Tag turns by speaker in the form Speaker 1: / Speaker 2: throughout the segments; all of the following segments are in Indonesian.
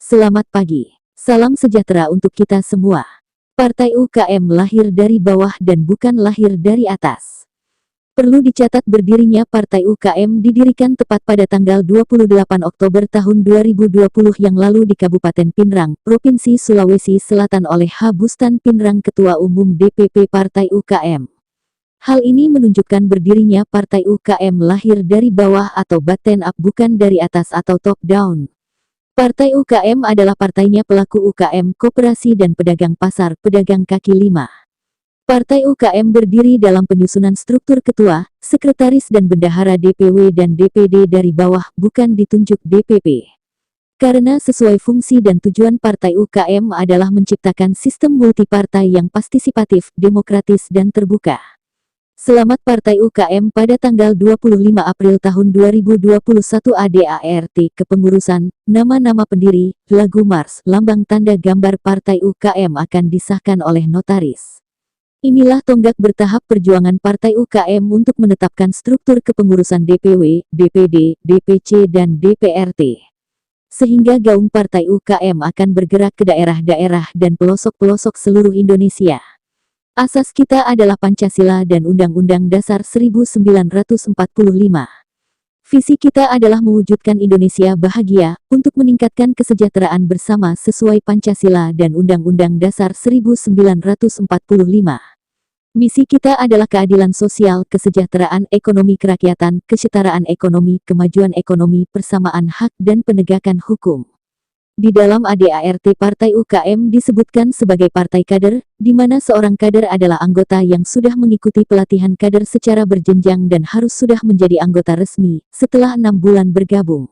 Speaker 1: Selamat pagi. Salam sejahtera untuk kita semua. Partai UKM lahir dari bawah dan bukan lahir dari atas. Perlu dicatat, berdirinya Partai UKM didirikan tepat pada tanggal 28 Oktober tahun 2020 yang lalu di Kabupaten Pinrang, Provinsi Sulawesi Selatan oleh H. Bustan Pinrang, Ketua Umum DPP Partai UKM. Hal ini menunjukkan berdirinya Partai UKM lahir dari bawah atau bottom up, bukan dari atas atau top down. Partai UKM adalah partainya pelaku UKM, koperasi dan pedagang pasar, pedagang kaki lima. Partai UKM berdiri dalam penyusunan struktur ketua, sekretaris dan bendahara DPW dan DPD dari bawah, bukan ditunjuk DPP. Karena sesuai fungsi dan tujuan Partai UKM adalah menciptakan sistem multipartai yang partisipatif, demokratis dan terbuka. Selamat Partai UKM pada tanggal 25 April tahun 2021 ADART kepengurusan, nama-nama pendiri, lagu Mars, lambang tanda gambar Partai UKM akan disahkan oleh notaris. Inilah tonggak bertahap perjuangan Partai UKM untuk menetapkan struktur kepengurusan DPW, DPD, DPC dan DPRT. Sehingga gaung Partai UKM akan bergerak ke daerah-daerah dan pelosok-pelosok seluruh Indonesia. Asas kita adalah Pancasila dan Undang-Undang Dasar 1945. Visi kita adalah mewujudkan Indonesia bahagia, untuk meningkatkan kesejahteraan bersama sesuai Pancasila dan Undang-Undang Dasar 1945. Misi kita adalah keadilan sosial, kesejahteraan ekonomi kerakyatan, kesetaraan ekonomi, kemajuan ekonomi, persamaan hak dan penegakan hukum. Di dalam ADART Partai UKM disebutkan sebagai partai kader, di mana seorang kader adalah anggota yang sudah mengikuti pelatihan kader secara berjenjang dan harus sudah menjadi anggota resmi setelah 6 bulan bergabung.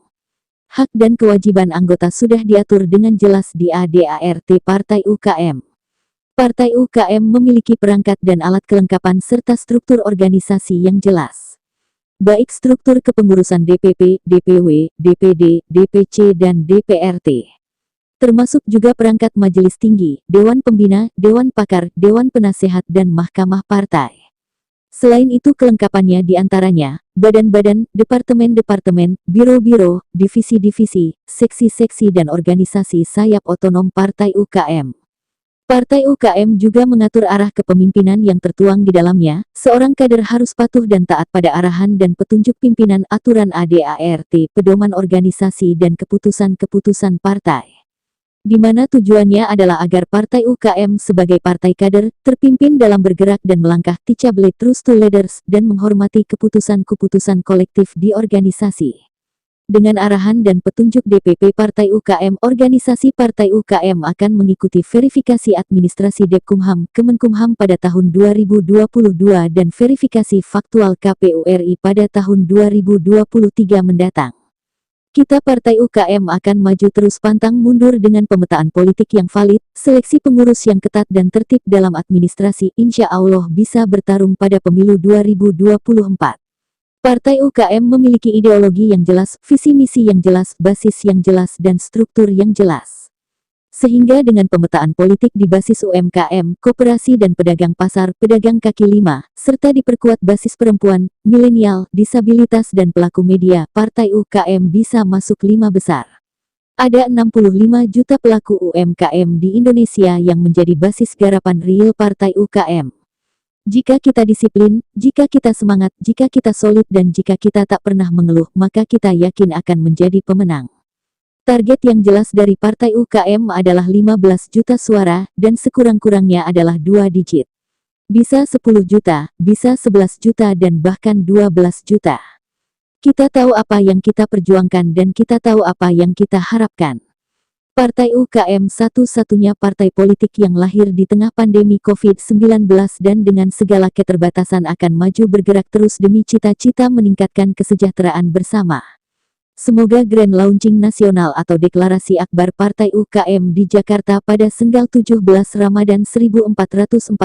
Speaker 1: Hak dan kewajiban anggota sudah diatur dengan jelas di ADART Partai UKM. Partai UKM memiliki perangkat dan alat kelengkapan serta struktur organisasi yang jelas. Baik struktur kepengurusan DPP, DPW, DPD, DPC dan DPRT. Termasuk juga perangkat majelis tinggi, dewan pembina, dewan pakar, dewan penasehat dan mahkamah partai. Selain itu kelengkapannya diantaranya, badan-badan, departemen-departemen, biro-biro, divisi-divisi, seksi-seksi dan organisasi sayap otonom Partai UKM. Partai UKM juga mengatur arah kepemimpinan yang tertuang di dalamnya, seorang kader harus patuh dan taat pada arahan dan petunjuk pimpinan, aturan ADART, pedoman organisasi dan keputusan-keputusan partai. Di mana tujuannya adalah agar Partai UKM sebagai partai kader, terpimpin dalam bergerak dan melangkah teachable trust to leaders, dan menghormati keputusan-keputusan kolektif di organisasi. Dengan arahan dan petunjuk DPP Partai UKM, organisasi Partai UKM akan mengikuti verifikasi administrasi Depkumham, Kemenkumham pada tahun 2022 dan verifikasi faktual KPU RI pada tahun 2023 mendatang. Kita Partai UKM akan maju terus pantang mundur dengan pemetaan politik yang valid, seleksi pengurus yang ketat dan tertib dalam administrasi, insya Allah bisa bertarung pada pemilu 2024. Partai UKM memiliki ideologi yang jelas, visi misi yang jelas, basis yang jelas dan struktur yang jelas. Sehingga dengan pemetaan politik di basis UMKM, koperasi dan pedagang pasar, pedagang kaki lima, serta diperkuat basis perempuan, milenial, disabilitas dan pelaku media, Partai UKM bisa masuk 5 besar. Ada 65 juta pelaku UMKM di Indonesia yang menjadi basis garapan real Partai UKM. Jika kita disiplin, jika kita semangat, jika kita solid dan jika kita tak pernah mengeluh, maka kita yakin akan menjadi pemenang. Target yang jelas dari Partai UKM adalah 15 juta suara, dan sekurang-kurangnya adalah 2 digit. Bisa 10 juta, bisa 11 juta dan bahkan 12 juta. Kita tahu apa yang kita perjuangkan dan kita tahu apa yang kita harapkan. Partai UKM satu-satunya partai politik yang lahir di tengah pandemi COVID-19 dan dengan segala keterbatasan akan maju bergerak terus demi cita-cita meningkatkan kesejahteraan bersama. Semoga Grand Launching Nasional atau Deklarasi Akbar Partai UKM di Jakarta pada tanggal 17 Ramadan 1442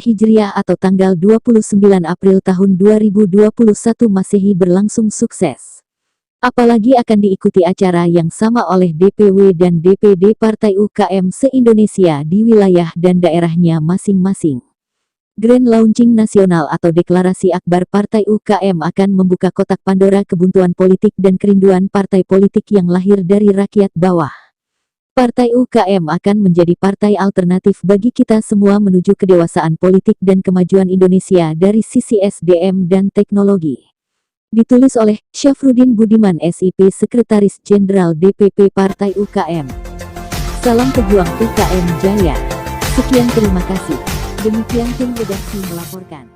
Speaker 1: Hijriah atau tanggal 29 April tahun 2021 Masehi berlangsung sukses. Apalagi akan diikuti acara yang sama oleh DPW dan DPD Partai UKM se-Indonesia di wilayah dan daerahnya masing-masing. Grand Launching Nasional atau Deklarasi Akbar Partai UKM akan membuka kotak Pandora kebuntuan politik dan kerinduan partai politik yang lahir dari rakyat bawah. Partai UKM akan menjadi partai alternatif bagi kita semua menuju kedewasaan politik dan kemajuan Indonesia dari sisi SDM dan teknologi. Ditulis oleh Syafruddin Budiman SIP, Sekretaris Jenderal DPP Partai UKM. Salam pejuang UKM Jaya. Sekian, terima kasih. Demikian tim redaksi melaporkan.